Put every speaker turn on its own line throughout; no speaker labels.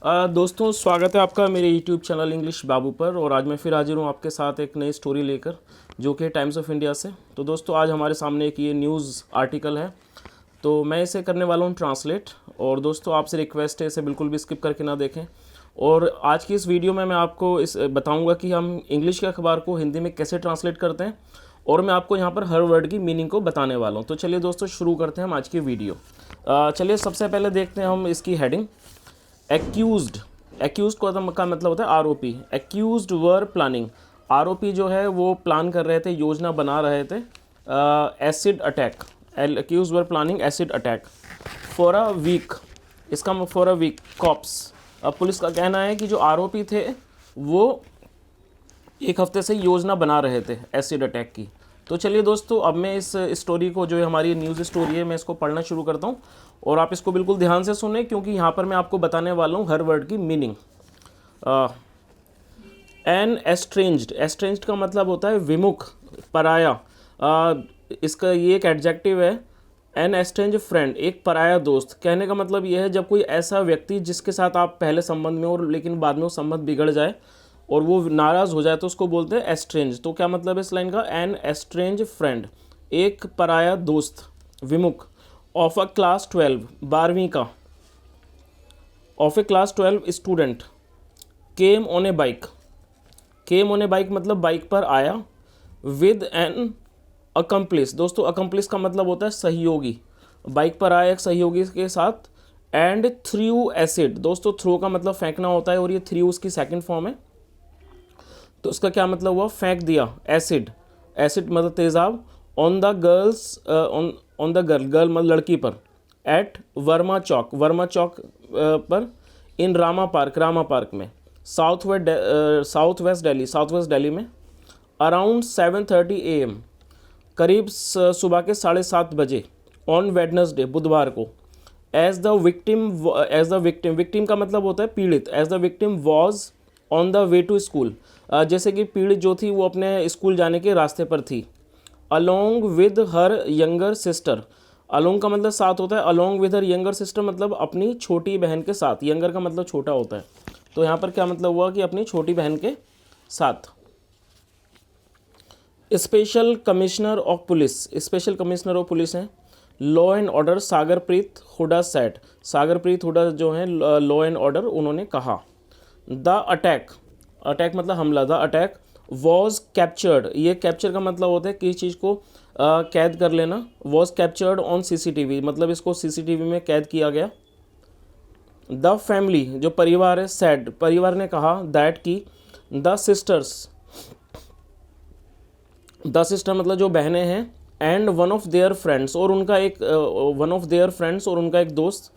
दोस्तों, स्वागत है आपका मेरे YouTube चैनल इंग्लिश बाबू पर। और आज मैं फिर हाजिर हूँ आपके साथ एक नई स्टोरी लेकर, जो कि टाइम्स ऑफ इंडिया से। तो दोस्तों, आज हमारे सामने एक ये न्यूज़ आर्टिकल है, तो मैं इसे करने वाला हूँ ट्रांसलेट। और दोस्तों, आपसे रिक्वेस्ट है इसे बिल्कुल भी स्किप करके ना देखें। और आज की इस वीडियो में मैं आपको इस बताऊँगा कि हम इंग्लिश के अखबार को हिंदी में कैसे ट्रांसलेट करते हैं, और मैं आपको यहाँ पर हर वर्ड की मीनिंग को बताने वाला हूँ। तो चलिए दोस्तों, शुरू करते हैं हम आज की वीडियो। चलिए सबसे पहले देखते हैं हम इसकी हेडिंग। एक्यूज्ड का मतलब होता है आरोपी। एक्यूज्ड वर प्लानिंग, आरोपी जो है वो प्लान कर रहे थे, योजना बना रहे थे acid attack. Accused were planning acid attack for a week. इसका फॉर अ वीक कॉप्स। अब पुलिस का कहना है कि जो आरोपी थे वो एक हफ्ते से योजना बना रहे थे एसिड अटैक की। तो चलिए दोस्तों, अब मैं इस स्टोरी को, जो हमारी न्यूज़ स्टोरी है, मैं इसको पढ़ना शुरू करता हूँ। और आप इसको बिल्कुल ध्यान से सुने, क्योंकि यहाँ पर मैं आपको बताने वाला हूँ हर वर्ड की मीनिंग। एन एस्ट्रेंज्ड का मतलब होता है विमुख, पराया। इसका ये एक एडजेक्टिव है। एन एस्ट्रेंज फ्रेंड, एक पराया दोस्त। कहने का मतलब यह है जब कोई ऐसा व्यक्ति जिसके साथ आप पहले संबंध में हो लेकिन बाद में वो संबंध बिगड़ जाए और वो नाराज़ हो जाए, तो उसको बोलते हैं एस्ट्रेंज। तो क्या मतलब है इस लाइन का? एन एस्ट्रेंज फ्रेंड, एक पराया दोस्त, विमुख। ऑफ अ क्लास 12, 12वीं का। Of A class 12 student. Came on A bike, came on A bike मतलब बाइक पर आया। विद एन अकम्प्लिस, दोस्तों अकम्प्लिस का मतलब होता है सहयोगी। बाइक पर आया एक सहयोगी के साथ। एंड थ्रू एसिड, दोस्तों थ्रो का मतलब फेंकना होता है, और ये थ्रू उसकी सेकंड फॉर्म है। तो उसका क्या मतलब हुआ? फेंक दिया एसिड। एसिड मतलब तेज़ाब। On the girls, on the girl मतलब लड़की पर। एट वर्मा चौक, वर्मा चौक पर। इन रामा पार्क में। साउथ वेस्ट दिल्ली में। अराउंड 7:30 AM, करीब सुबह के 7:30 बजे। ऑन वेडनेसडे, बुधवार को। एज द विक्टिम का मतलब होता है पीड़ित। As the victim was on the way to school, जैसे कि पीड़ित जो थी वो अपने स्कूल जाने के रास्ते पर थी। Along with her younger sister, along का मतलब साथ होता है। Along with her younger sister मतलब अपनी छोटी बहन के साथ। यंगर का मतलब छोटा होता है। तो यहाँ पर क्या मतलब हुआ कि अपनी छोटी बहन के साथ। Special commissioner of police, special commissioner of police हैं law and order Sagarpreet Hooda said. Sagarpreet Hooda जो हैं लॉ एंड ऑर्डर, उन्होंने कहा। द अटैक, अटैक मतलब हमला। द अटैक वॉज कैप्चर्ड, ये कैप्चर का मतलब होता है किसी चीज़ को कैद कर लेना। वॉज कैप्चर्ड ऑन CCTV मतलब इसको CCTV में कैद किया गया। द फैमिली, जो परिवार है, सैड, परिवार ने कहा। दैट की द सिस्टर्स, द सिस्टर मतलब जो बहनें हैं। And one of their friends, और उनका एक वन ऑफ देयर फ्रेंड्स, और उनका एक दोस्त,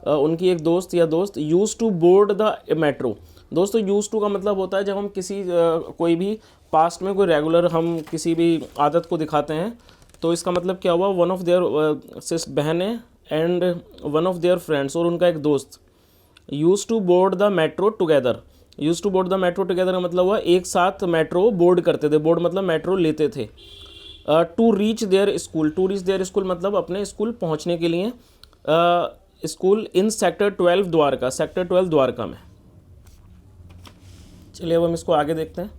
उनकी एक दोस्त या दोस्त। Use to board the metro, दोस्तों यूज़ टू का मतलब होता है जब हम किसी कोई भी पास्ट में कोई रेगुलर हम किसी भी आदत को दिखाते हैं। तो इसका मतलब क्या हुआ? वन ऑफ देयर बहनें and one of their friends, और उनका एक दोस्त। Use to board the metro together, use to board the metro together का मतलब हुआ एक साथ मेट्रो बोर्ड करते थे। बोर्ड मतलब मेट्रो लेते थे। To reach their school, to reach their school मतलब अपने स्कूल पहुंचने के लिए। School in sector 12 Dwarka, sector 12 Dwarka में। चलिए अब हम इसको आगे देखते हैं।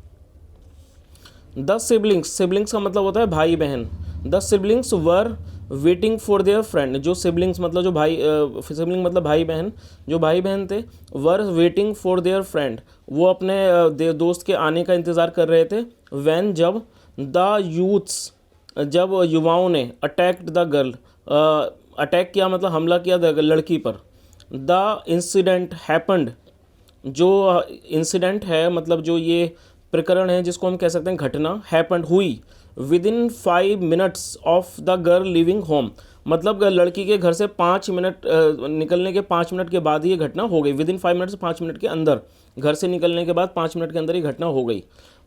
द सिबलिंग्स, सिबलिंग्स का मतलब होता है भाई बहन। The siblings were waiting for their friend, जो सिबलिंग्स मतलब जो भाई, सिबलिंग मतलब भाई बहन, जो भाई बहन थे। Were waiting for their friend, वो अपने दोस्त के आने का इंतज़ार कर रहे थे। व्हेन, जब। द यूथ्स, जब युवाओं ने। अटैक्ड द गर्ल, अटैक किया मतलब हमला किया लड़की पर। द इंसिडेंट हैपन्ड, जो इंसिडेंट है मतलब जो ये प्रकरण है जिसको हम कह सकते हैं घटना, हैपन्ड हुई। With in 5 minutes of the girl living home, मतलब लड़की के घर से 5 मिनट निकलने के 5 मिनट के बाद ये घटना हो गई। विद इन 5 मिनट से 5 मिनट के अंदर, घर से निकलने के बाद 5 मिनट के अंदर ये घटना हो गई।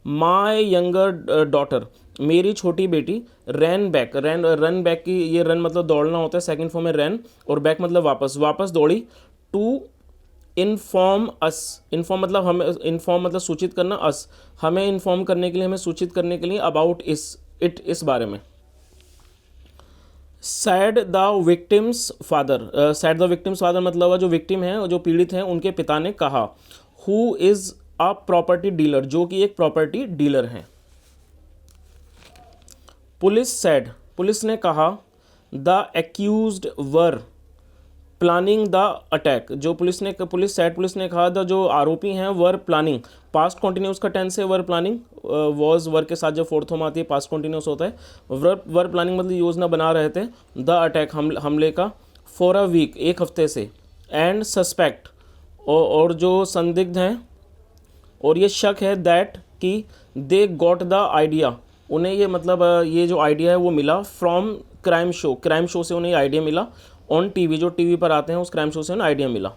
माई यंगर डॉटर, मेरी छोटी बेटी। रन बैक, रन बैक की, ये रन मतलब दौड़ना होता है, सेकंड फॉर्म में रन, और बैक मतलब वापस, वापस दौड़ी। टू इन्फॉर्म अस, इन्फॉर्म मतलब हमें, इन्फॉर्म मतलब सूचित करना। अस, हमें इन्फॉर्म करने के लिए, हमें सूचित करने के लिए। अबाउट इस बारे में। Sad the victims father, sad the victims father मतलब जो विक्टिम है और जो पीड़ित हैं उनके पिता ने कहा, who is a property dealer, जो कि एक प्रॉपर्टी डीलर हैं। पुलिस सैड, पुलिस ने कहा, the accused were planning the attack, जो पुलिस ने कहा था जो आरोपी हैं वर प्लानिंग, पास्ट कॉन्टिन्यूस का टेंस है वर प्लानिंग, वॉज वर के साथ जब फोर्थ फॉर्म आती है पास्ट कॉन्टिन्यूस होता है, वर प्लानिंग मतलब योजना बना रहे थे, द अटैक हमले का, फॉर अ वीक एक हफ्ते से, एंड सस्पेक्ट और जो संदिग्ध हैं और ये शक है, दैट कि दे गॉट द आइडिया, उन्हें ये मतलब ये जो आइडिया है वो मिला, फ्रॉम क्राइम शो से उन्हें आइडिया मिला, ऑन टीवी जो टीवी पर आते हैं उस क्राइम शो से उन्हें आइडिया मिला।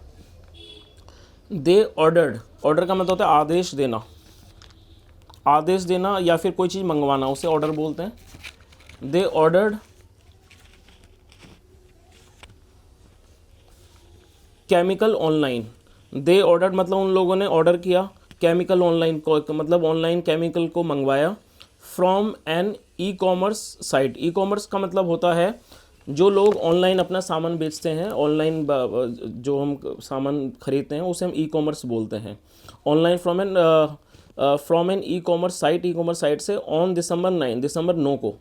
दे ऑर्डर्ड, ऑर्डर का मतलब होता है आदेश देना या फिर कोई चीज़ मंगवाना, उसे ऑर्डर बोलते हैं। दे ऑर्डर्ड केमिकल ऑनलाइन, दे ऑर्डर मतलब उन लोगों ने ऑर्डर किया, केमिकल ऑनलाइन को मतलब ऑनलाइन केमिकल को मंगवाया, from an e commerce site, e commerce का मतलब होता है जो लोग ऑनलाइन अपना सामान बेचते हैं, ऑनलाइन जो हम सामान खरीदते हैं उसे हम ई कॉमर्स बोलते हैं। Online from an e commerce site से, ऑन दिसंबर 9 को,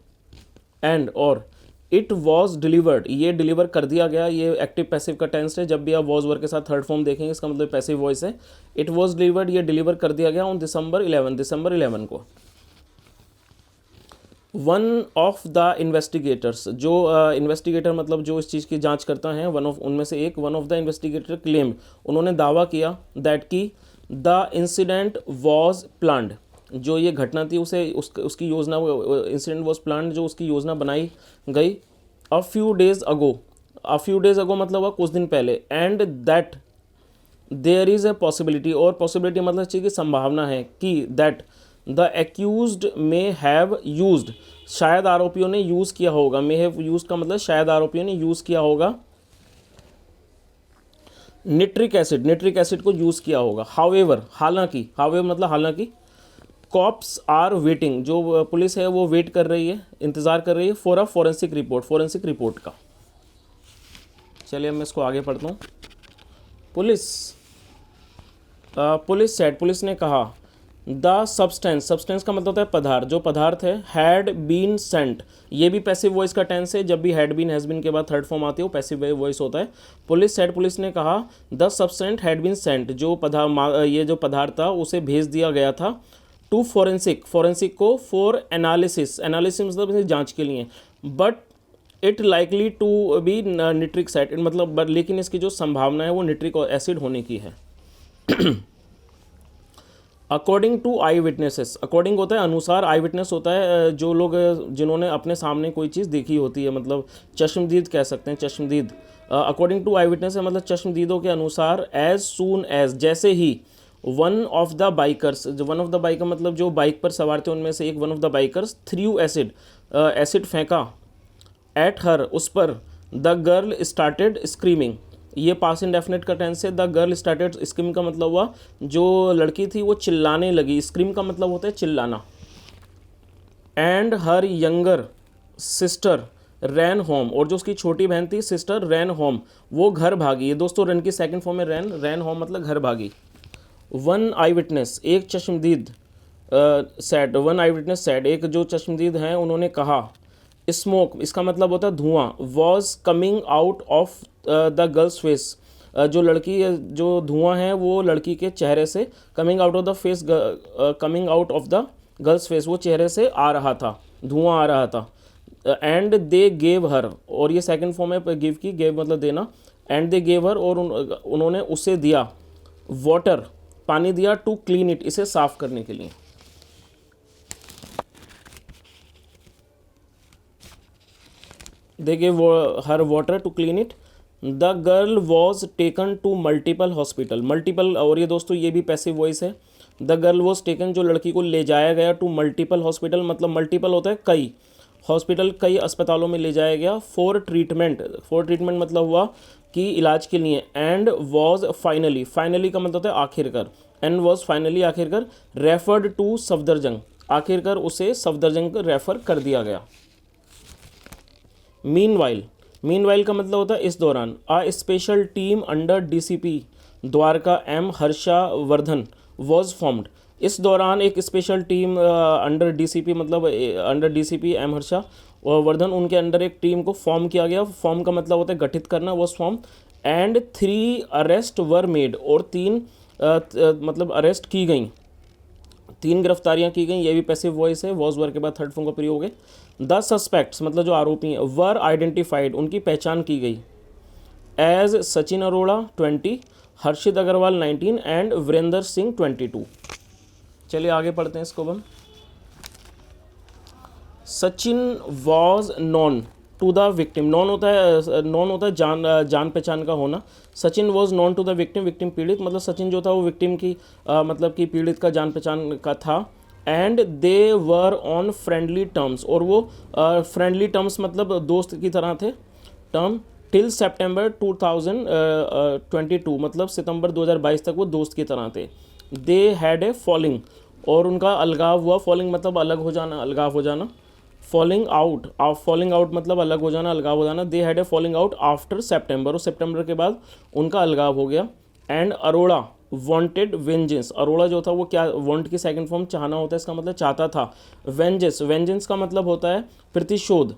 एंड और इट वॉज डिलीवर्ड, ये डिलीवर कर दिया गया, ये एक्टिव पैसिव का टेंस है, जब भी आप वॉज वर्ड के साथ थर्ड फॉर्म देखेंगे इसका मतलब पैसिव वॉइस है। इट वॉज डिलीवर्ड, ये डिलीवर कर दिया गया ऑन दिसंबर 11 को। वन ऑफ द इन्वेस्टिगेटर्स, जो इन्वेस्टिगेटर मतलब जो इस चीज़ की जांच करता है, one of the investigator claim, उन्होंने दावा किया, दैट की द इंसिडेंट वॉज प्लान्ड, जो ये घटना थी उसकी योजना, इंसिडेंट वॉज प्लान्ड जो उसकी योजना बनाई गई, अ फ्यू डेज अगो मतलब हुआ कुछ दिन पहले, and that there is a possibility, और पॉसिबिलिटी मतलब चीज़ की संभावना है कि that the accused may have used, शायद आरोपियों ने यूज़ किया होगा, मे हैव यूज्ड का मतलब शायद आरोपियों ने यूज़ किया होगा निट्रिक एसिड को यूज़ किया होगा। हाउएवर मतलब हालांकि, कॉप्स आर वेटिंग, जो पुलिस है वो वेट कर रही है, इंतज़ार कर रही है, फॉर अ फॉरेंसिक रिपोर्ट का। चलिए मैं इसको आगे पढ़ता हूँ। पुलिस ने कहा, द सब्सटेंस का मतलब होता है पदार्थ, जो पदार्थ है, हैड बीन सेंट, ये भी पैसिव वॉइस का टेंस है, जब भी हैड बीन हैज़ बीन के बाद थर्ड फॉर्म आती है वो पैसिव वॉइस होता है। पुलिस ने कहा, the substance had been sent, ये जो पदार्थ था उसे भेज दिया गया था, टू फॉरेंसिक को, फॉर एनालिसिस मतलब जांच के लिए, but it likely to be nitric acid मतलब लेकिन इसकी जो संभावना है वो निट्रिक एसिड होने की है। According to eyewitnesses, according होता है अनुसार, आई विटनेस होता है जो लोग जिन्होंने अपने सामने कोई चीज़ देखी होती है, मतलब चश्मदीद कह सकते हैं, चश्मदीद। अकॉर्डिंग टू आई विटनेस है मतलब चश्मदीदों के अनुसार, एज सून एज जैसे ही, वन ऑफ द बाइकर्स मतलब जो बाइक पर सवार थे उनमें से एक, one of the bikers through acid फेंका, एट हर उस पर, द गर्ल स्टार्टेड स्क्रीमिंग, ये पास इंडेफिनिट का टेंस है, द गर्ल स्टार्टेड स्क्रीमिंग का मतलब हुआ जो लड़की थी वो चिल्लाने लगी, स्क्रीम का मतलब होता है चिल्लाना, and her younger sister ran home, और जो उसकी छोटी बहन थी सिस्टर रैन होम, वो घर भागी। ये दोस्तों रन की सेकंड फॉर्म में रैन होम मतलब घर भागी। वन आई विटनेस, एक चश्मदीद सेड, एक जो चश्मदीद हैं उन्होंने कहा, स्मोक इसका मतलब होता है धुआं, was coming out of the girls face, जो धुआं है वो लड़की के चेहरे से, coming out of the girls face वो चेहरे से आ रहा था, धुआं आ रहा था। एंड दे गेव हर, और ये सेकंड फॉर्म है गिव की, गेव मतलब देना, एंड दे गेव हर और उन्होंने उसे दिया, वाटर पानी दिया, टू क्लीन इट इसे साफ करने के लिए। They gave her water to clean it. The girl was taken to multiple hospital, और ये दोस्तों ये भी पैसिव वॉइस है। द गर्ल वॉज टेकन, जो लड़की को ले जाया गया, टू मल्टीपल हॉस्पिटल मतलब मल्टीपल होता है कई, हॉस्पिटल कई अस्पतालों में ले जाया गया, फॉर ट्रीटमेंट मतलब हुआ कि इलाज के लिए, एंड वॉज फाइनली का मतलब होता है आखिरकार, एंड वॉज फाइनली आखिरकार, रेफर्ड टू सफदरजंग, आखिरकार उसे सफदरजंग रेफर कर दिया गया। मीनवाइल का मतलब होता है इस दौरान। A special team under DCP Dwarka M Harsha Vardhan was formed. इस दौरान एक स्पेशल टीम अंडर डीसीपी मतलब under DCP M Harsha Vardhan, उनके अंडर एक टीम को फॉर्म किया गया। फॉर्म का मतलब होता है गठित करना, was form. And 3 arrest were made, और 3 मतलब अरेस्ट की गई, 3 गिरफ्तारियां की गई। ये भी पैसिव वॉइस है, वॉज वर के बाद थर्ड फॉर्म का प्रयोग है। द सस्पेक्ट्स मतलब जो आरोपी हैं, वर आइडेंटिफाइड उनकी पहचान की गई एज सचिन अरोड़ा 20, हर्षित अग्रवाल 19 एंड वीरेंद्र सिंह 22। चलिए आगे पढ़ते हैं इसको हम। Sachin was known to the victim, known होता है जान पहचान का होना। Sachin was known to the victim, victim पीड़ित, मतलब सचिन जो था वो विक्टिम की मतलब कि पीड़ित का जान पहचान का था। And they were on friendly terms, और वो फ्रेंडली टर्म्स मतलब दोस्त की तरह थे टर्म। टिल सितंबर 2022 मतलब सितंबर 2022 तक वो दोस्त की तरह थे। दे हैड ए फॉलिंग, और उनका अलगाव हुआ। फॉलिंग मतलब अलग हो जाना, अलगाव हो जाना। फॉलिंग आउट मतलब अलग हो जाना, अलगाव हो जाना। They had a falling out after September, और सेप्टेम्बर के बाद उनका अलगाव हो गया। And Arora wanted vengeance, Arora जो था वो क्या, वांट की सेकंड फॉर्म चाहना होता है, इसका मतलब चाहता था। वेंजेंस का मतलब होता है प्रतिशोध।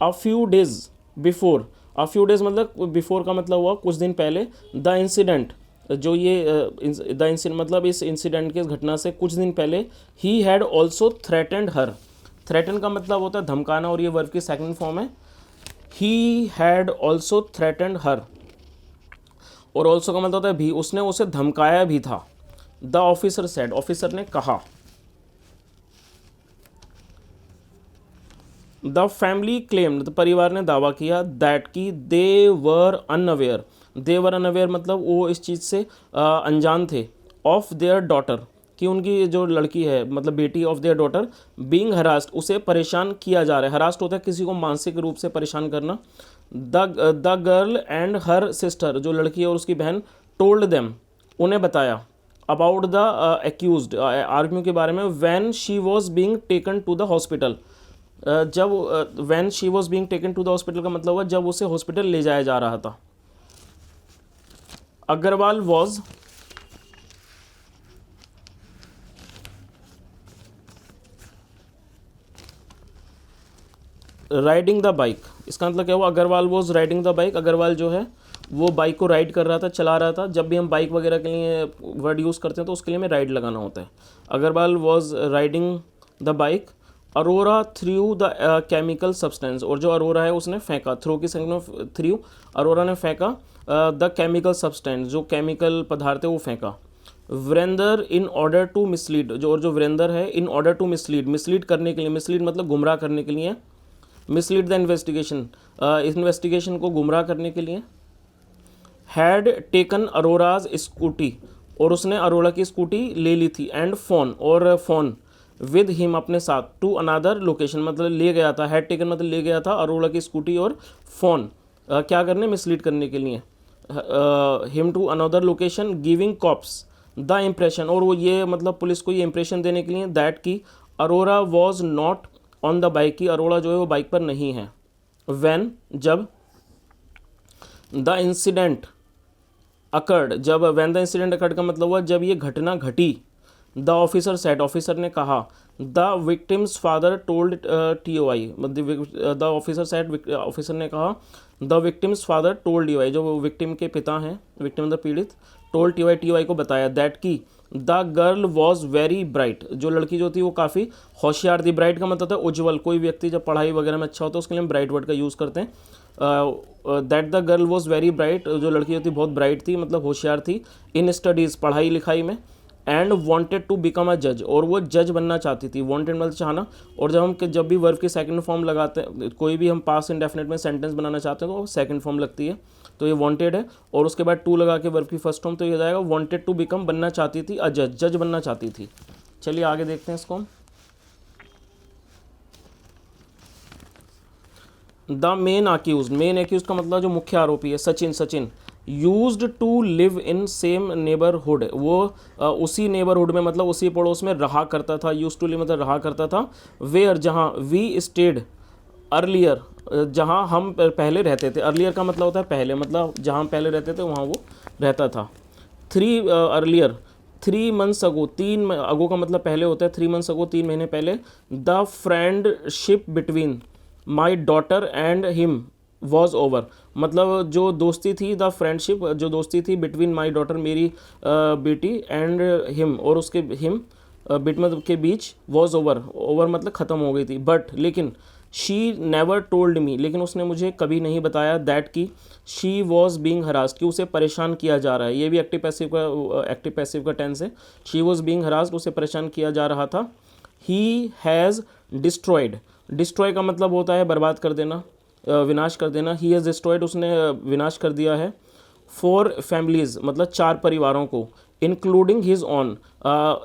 A few days before, a few days मतलब बिफोर का मतलब हुआ कुछ दिन पहले। द इंसिडेंट जो ये द इंसिडेंट मतलब इस इंसिडेंट के, इस घटना से कुछ दिन पहले। He had also threatened her, threaten का मतलब होता है धमकाना, और ये वर्ब की सेकंड फॉर्म है। ही हैड ऑल्सो थ्रेटेंड हर, और ऑल्सो का मतलब होता है भी, उसने उसे धमकाया भी था। द ऑफिसर सेड, ऑफिसर ने कहा। द फैमिली क्लेम्ड, परिवार ने दावा किया। दैट की दे were unaware, they were unaware मतलब वो इस चीज़ से अनजान थे। ऑफ देयर डॉटर, कि उनकी जो लड़की है मतलब बेटी, of their daughter being harassed, उसे परेशान किया जा रहा है। हरास्ट होता है किसी को मानसिक रूप से परेशान करना। The girl and her sister, जो लड़की है और उसकी बहन, टोल्ड देम, उन्हें बताया। अबाउट द एक्यूज्ड, आर्ग्यू के बारे में। When she was being taken to the hospital, जब when she was being taken to the hospital का मतलब हुआ जब उसे हॉस्पिटल ले जाया जा रहा था। Agarwal was riding the bike, इसका मतलब क्या हुआ, Agarwal was riding the bike, Agarwal जो है वो बाइक को राइड कर रहा था, चला रहा था। जब भी हम बाइक वगैरह के लिए वर्ड यूज़ करते हैं तो उसके लिए हमें राइड लगाना होता है। Agarwal was riding the bike. Arora threw the chemical substance, और जो अरोरा है उसने फेंका, थ्रो की सेकंड में थ्रू, अरोरा ने फेंका द केमिकल सब्सटेंस, जो केमिकल पदार्थ है वो फेंका। Virendra in order to mislead, जो वीरेंद्र है in order to mislead, mislead करने के लिए, मिसलीड मतलब गुमराह करने के लिए। मिसलीड द इन्वेस्टिगेशन, इन्वेस्टिगेशन को गुमराह करने के लिए। हैड टेकन अरोराज स्कूटी, और उसने अरोरा की स्कूटी ले ली थी। एंड फोन, और फोन विद हिम अपने साथ। टू अनदर लोकेशन मतलब ले गया था, हैड टेकन मतलब ले गया था अरोरा की स्कूटी और फोन क्या करने, मिसलीड करने के लिए। Him to another location giving cops the impression, और वो ये मतलब पुलिस को ये इंप्रेशन देने के लिए दैट की Arora was not on the bike, की अरोड़ा जो है वो बाइक पर नहीं है। व्हेन जब, द इंसिडेंट अकर्ड, जब व्हेन द इंसिडेंट अकर्ड का मतलब हुआ जब ये घटना घटी। द ऑफिसर सेड, ऑफिसर ने कहा। The victims father told TOI, the officer said, officer ने कहा। The victims father told TOI, जो विक्टिम के पिता हैं, विक्टिम द पीड़ित, टोल्ड TOI को बताया। दैट की the girl was very bright, जो लड़की जो थी वो काफ़ी होशियार थी। ब्राइट का मतलब है उज्ज्वल, कोई व्यक्ति जब पढ़ाई वगैरह में अच्छा होता है उसके लिए हम ब्राइट वर्ड का यूज़ करते हैं। That the girl was very bright, जो लड़की जो थी बहुत ब्राइट थी मतलब होशियार थी। इन स्टडीज़, पढ़ाई लिखाई में। And wanted to become a जज, और वो जज बनना चाहती थी। वॉन्टेड मतलब चाहना, और जब भी वर्ब की सेकंड फॉर्म लगाते हैं, कोई भी हम पास्ट इंडेफिनिट में सेंटेंस बनाना चाहते हैं तो सेकंड फॉर्म लगती है, तो ये वांटेड है। और उसके बाद टू लगा के वर्ब की फर्स्ट फॉर्म, तो ये हो जाएगा वांटेड टू बिकम, बनना चाहती थी, अ जज, जज बनना चाहती थी। चलिए आगे देखते हैं इसको। The main accused, main accused का मतलब जो मुख्य आरोपी है Sachin used to live in same neighbourhood, वो उसी नेबरहुड में मतलब उसी पड़ोस में रहा करता था। यूज टू लिव मतलब रहा करता था। वेयर, जहाँ, वी स्टेड अर्लियर, जहाँ हम पहले रहते थे। अर्लियर का मतलब होता है पहले, मतलब जहाँ हम पहले रहते थे वहाँ वो रहता था। अर्लियर 3 मंथ्स अगो, 3 अगो का मतलब पहले होता है, 3 मंथ्स अगो 3 महीने पहले। The friendship between my daughter and him was over, मतलब जो दोस्ती थी, द फ्रेंडशिप जो दोस्ती थी बिटवीन माई डॉटर मेरी बेटी एंड हिम और उसके हिम बिट मतलब के बीच, वॉज ओवर, ओवर मतलब ख़त्म हो गई थी। बट लेकिन शी नेवर टोल्ड मी, लेकिन उसने मुझे कभी नहीं बताया दैट कि शी वॉज बींग हरास्ड, कि उसे परेशान किया जा रहा है। ये भी एक्टिव पैसिव का टेंस है। शी वॉज बींग हरास्ड, उसे परेशान किया जा रहा था। ही हैज़ डिस्ट्रॉयड, डिस्ट्रॉय का मतलब होता है बर्बाद कर देना, विनाश कर देना। ही हैज़ डिस्ट्रॉयड, उसने विनाश कर दिया है। 4 फैमिलीज़ मतलब 4 परिवारों को। Including his own,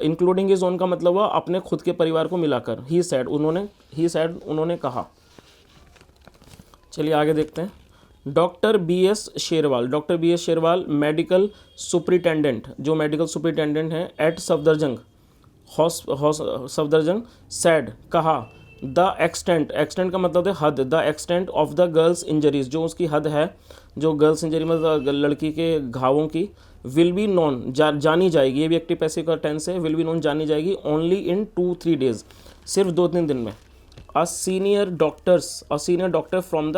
including his own का मतलब हुआ अपने खुद के परिवार को मिलाकर। ही सैड, उन्होंने कहा। चलिए आगे देखते हैं। Doctor B S Sherwal medical superintendent, जो मेडिकल सुपरिटेंडेंट हैं एट सफदरजंग सफदरजंग, सैड कहा, द एक्सटेंट का मतलब है हद, the extent of the girl's injuries, जो उसकी हद है, जो गर्ल्स इंजरी मतलब लड़की के घावों की, विल बी नोन जानी जाएगी, ये भी एक्टिव पैसिव का टेंस है। विल बी नोन जानी जाएगी, ओनली इन 2-3 डेज, सिर्फ 2-3 दिन में। A senior doctor from the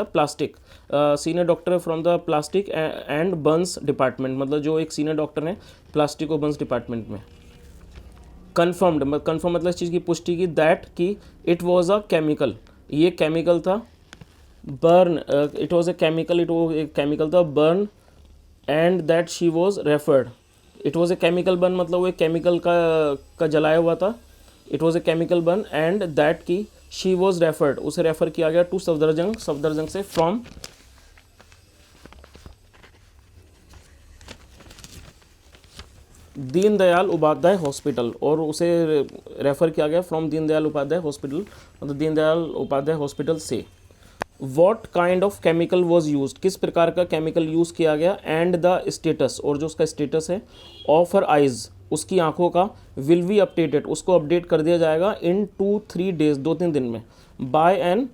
plastic, and burns department, मतलब जो एक सीनियर डॉक्टर हैं प्लास्टिक और बर्न्स डिपार्टमेंट में। कन्फर्म मतलब इस चीज़ की पुष्टि की, दैट कि इट वॉज अ केमिकल, ये केमिकल था। Burn, it was a chemical था burn, and that she was referred, it was a chemical burn मतलब वो एक केमिकल का जलाया हुआ था। It was a chemical burn and that की शी वॉज रेफर्ड, उसे रेफर किया गया टू सफदरजंग से, फ्रॉम दीनदयाल उपाध्याय हॉस्पिटल, और उसे रेफ़र किया गया फ्रॉम दीनदयाल उपाध्याय हॉस्पिटल, मतलब दीनदयाल उपाध्याय हॉस्पिटल से। What kind of chemical was use, किस प्रकार का केमिकल यूज़ किया गया। एंड द स्टेटस, और जो उसका स्टेटस है, ऑफ हर आइज़, उसकी आंखों का, विल बी अपडेटेड, उसको अपडेट कर दिया जाएगा इन 2-3 डेज, 2-3 दिन में, बाय एन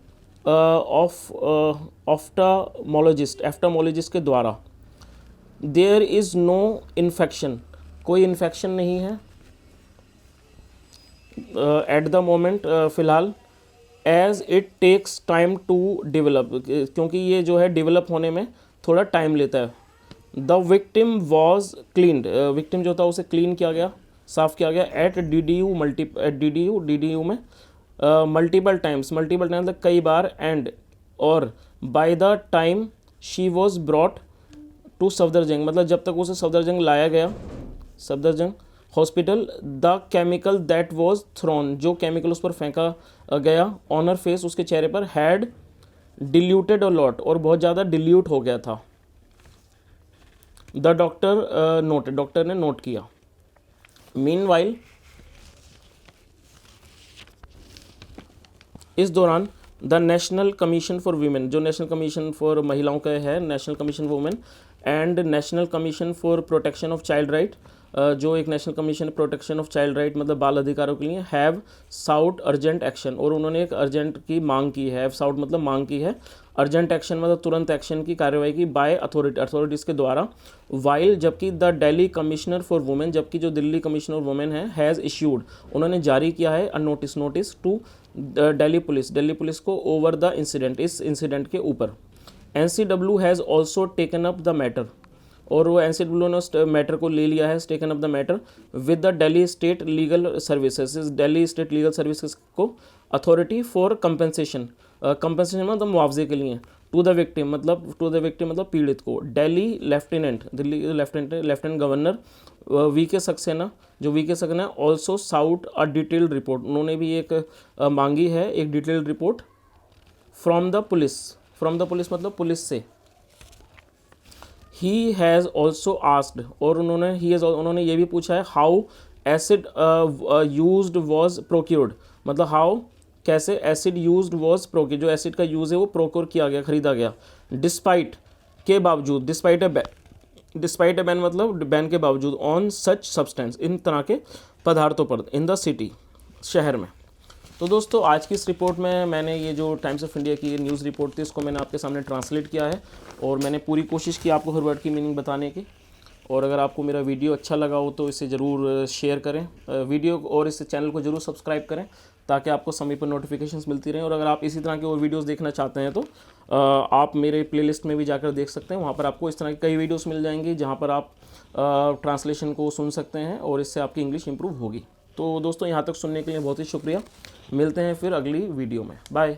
ऑफ्टामोलॉजिस्ट के द्वारा। देयर इज़ नो इन्फेक्शन, कोई इन्फेक्शन नहीं है एट द मोमेंट, फ़िलहाल। As it takes time to develop, क्योंकि ये जो है डेवलप होने में थोड़ा टाइम लेता है। The victim was cleaned, victim जो था उसे क्लीन किया गया, साफ़ किया गया। एट DDU में मल्टीपल टाइम्स मतलब कई बार, एंड और by the time she was brought to Safdarjung, मतलब जब तक उसे सफदरजंग लाया गया, Safdarjung hospital. The chemical that was thrown, जो केमिकल उस पर फेंका गया, ऑन हर फेस, उसके चेहरे पर, हैड डिल्यूटेड अ लॉट, और बहुत ज़्यादा डिल्यूट हो गया था। द डॉक्टर ने नोट किया। मीनवाइल, इस दौरान, the national commission for women, जो नेशनल कमीशन फॉर महिलाओं का है, national commission for women, and national commission for protection of child right, जो एक national commission protection of child right मतलब बाल अधिकारों के लिए, हैव साउट अर्जेंट एक्शन, और उन्होंने एक अर्जेंट की मांग की है। हैव साउट मतलब मांग की है, अर्जेंट एक्शन मतलब तुरंत एक्शन की कार्रवाई की, बाय अथॉरिटीज़ के द्वारा। वाइल, जबकि the Delhi commissioner for women, जबकि जो दिल्ली कमिश्नर वुमेन है, हैज़ इश्यूड, उन्होंने जारी किया है a notice to Delhi police को, ओवर द इंसिडेंट, इस इंसिडेंट के ऊपर। NCW has also taken up the matter, और वो NCW ने मैटर को ले लिया है, taken up the matter with the Delhi state legal services को, अथॉरिटी फॉर कंपेंसेशन मतलब मुआवजे के लिए, टू द विक्टिम मतलब पीड़ित को। Delhi lieutenant governor VK Saxena, जो VK Saxena, also sought a detailed report, उन्होंने भी एक मांगी है एक detailed report, from the police मतलब पुलिस से। ही हैज़ ऑल्सो आस्क्ड, और उन्होंने ये भी पूछा है, how acid used was procured, मतलब हाउ कैसे एसिड यूज्ड वॉज प्रोक्योर्ड, जो एसिड का यूज़ है वो प्रोक्योर किया गया, खरीदा गया। डिस्पाइट के बावजूद, डिस्पाइट ए बैन मतलब बैन के बावजूद, ऑन सच सब्सटेंस इन तरह के पदार्थों पर, इन द सिटी शहर में। तो दोस्तों आज की इस रिपोर्ट में मैंने ये जो टाइम्स ऑफ इंडिया की न्यूज़ रिपोर्ट थी इसको मैंने आपके सामने ट्रांसलेट किया है और मैंने पूरी कोशिश की आपको हर वर्ड की मीनिंग बताने की। और अगर आपको मेरा वीडियो अच्छा लगा हो तो इसे ज़रूर शेयर करें वीडियो, और इस चैनल को ज़रूर सब्सक्राइब करें ताकि आपको समय पर नोटिफिकेशंस मिलती रहें। और अगर आप इसी तरह के और वीडियोस देखना चाहते हैं तो आप मेरे प्लेलिस्ट में भी जाकर देख सकते हैं। वहाँ पर आपको इस तरह की कई वीडियोस मिल जाएंगी जहाँ पर आप ट्रांसलेशन को सुन सकते हैं और इससे आपकी इंग्लिश इंप्रूव होगी। तो दोस्तों यहाँ तक सुनने के लिए बहुत ही शुक्रिया। मिलते हैं फिर अगली वीडियो में। बाय।